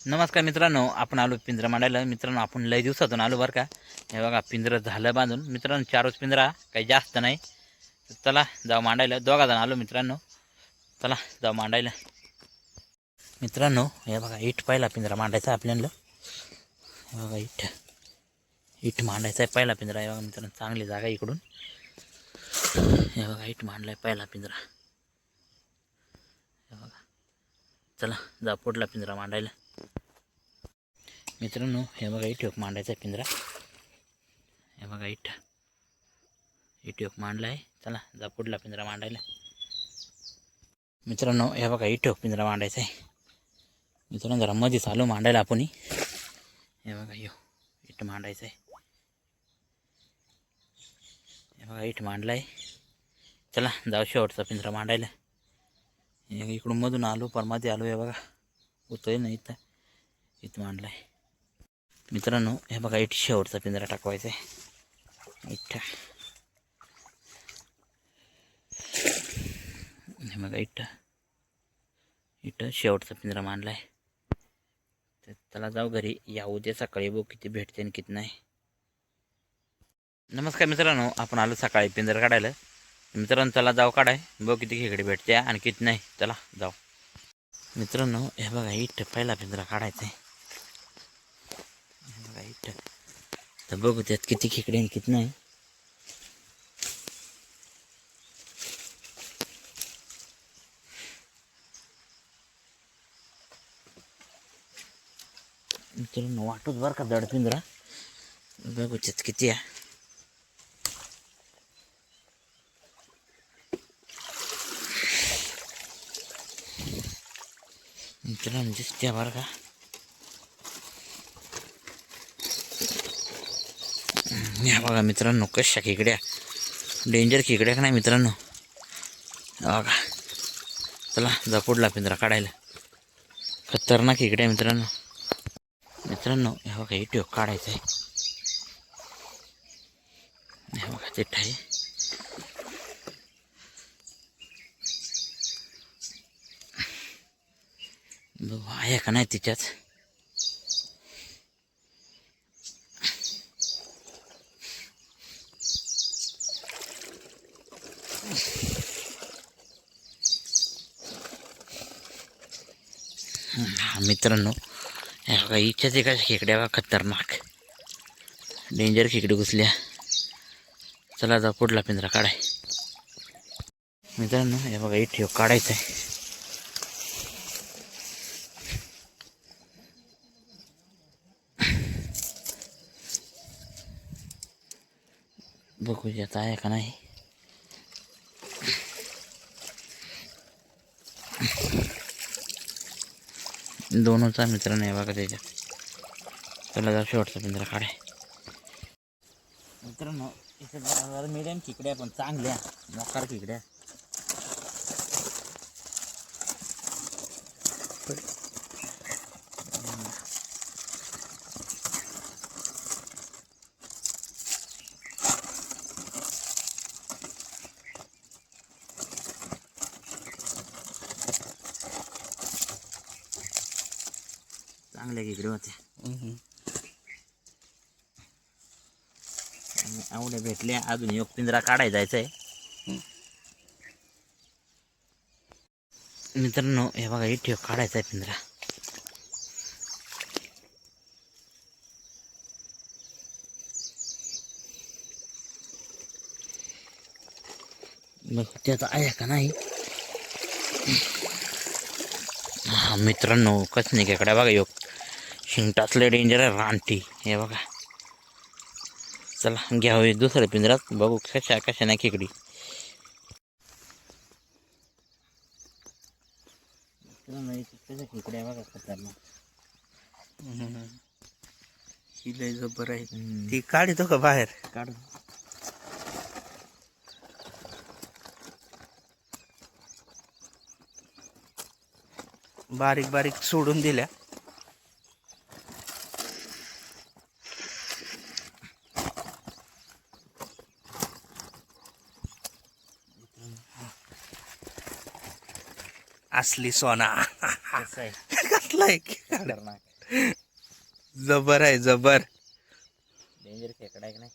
नमस्कार मित्रांनो, आपण आलो पिंजरा मांडायला. मित्रांनो, आपण लय दिवसातून आलो बरं का. हे बघा पिंजरं झालं बांधून. मित्रांनो, 4च पिंजरा, काही जास्त नाही. चला जाऊ मांडायला. 2 जण आलो मित्रांनो. चला जाऊ मांडायला. मित्रांनो, हे बघा इट पहिला पिंजरा मांडायचा आपल्याला. हे बघा इट मांडायचा आहे पहिला पिंजरा. हे बघा मित्रांनो, चांगली जागा इकडून. हे बघा इट मांडलाय पहिला पिंजरा. हे बघा, चला जाऊ पुढला पिंजरा मांडायला. मित्रांनो, हे बघा इट मांडायचा पिंजरा. हे बघा इट मांडला आहे. चला जा पुढला पिंजरा मांडायला. मित्रांनो, हे बघा इट पिंजरा मांडायचा आहे. मित्रांनो, जरा मध्ये चालू मांडायला आपण. हे बघा इट मांडायचं आहे. हे बघा इट मांडला आहे. चला जाऊ शेवटचा पिंजरा मांडायला. इकडून मधून आलो पण मध्ये आलो. हे बघा उतोय नाही इथं मांडला आहे. मित्रांनो, हे बघा इट शेवटचा पिंजरा टाकवायचा आहे. हे बघा इट शेवटचा पिंजरा मांडला आहे. तर त्याला जाऊ घरी. या उद्या सकाळी बघू किती भेटते आणि किती नाही. नमस्कार मित्रांनो, आपण आलो सकाळी पिंजरा काढायला. मित्रांनो, चला जाऊ काढाय. बघू किती खेकडे भेटते आणि किती नाही. चला जाऊ. मित्रांनो, हे बघा इट पहिला पिंजरा काढायचा आहे. हे बघा इट. तर बघू त्यात किती खेकडे आणि किती नाही. मित्रांनो, वाटूच बरं का जड पिंजरा. बघू त्यात किती आहे. मित्रांनो, दिसते बरं का. या बघा मित्रांनो, कशा खेकड्या. डेंजर खेकड्या का नाही मित्रांनो. बघा, चला जा पुढला पिंजरा काढायला. खतरनाक खेकड्या मित्रांनो. हे बघा इट काढायचं आहे. हे बघा चिठ्ठा आहे. बघू आहे का नाही तिच्यात. मित्रांनो, हे बघा इच्छाच एका खेकड्या बघा खतरनाक डेंजर खेकडे घुसल्या. चला जा पुढला पिंजरा काढाय. मित्रांनो, हे बघा इट काढायचं आहे. बघू यात आहे का नाही. दोनोचा मित्रांनो, हे बघा त्याच्यात. चला जा शेवटचा पिंजरा काढाय. मित्रांनो, इथे मीडियम खेकड्या पण चांगल्या मोकार खेकड्या. चांगल्या खेकडे होत्या. आवड्या भेटल्या. अजून एक पिंजरा काढायला जायचं आहे. मित्रांनो, हे बघा इट काढायचा आहे पिंजरा. मग त्याचा आहे का नाही. हा मित्रांनो, कसं खेकड्या बघा. शिंगटातले डेंजर आहे रानटी. हे बघा. चला घ्यावे दुसऱ्या पिंजरात. बघू कशा नाही खेकडी. खेकड्या बघा खतरनाक. ही लय जबर आहे. ती काढतो का बाहेर. काढ. बारीक बारीक सोडून दिल्या. असली सोना. कसं आहे. कसला आहे खतरनाक. जबर आहे जबर. डेंजर खेकडा आहे की नाही.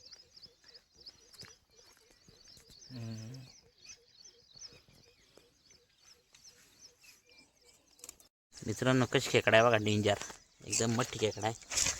मित्रांनो कशी खेकडा आहे बघा, डेंजर एकदम मोठी खेकडा आहे.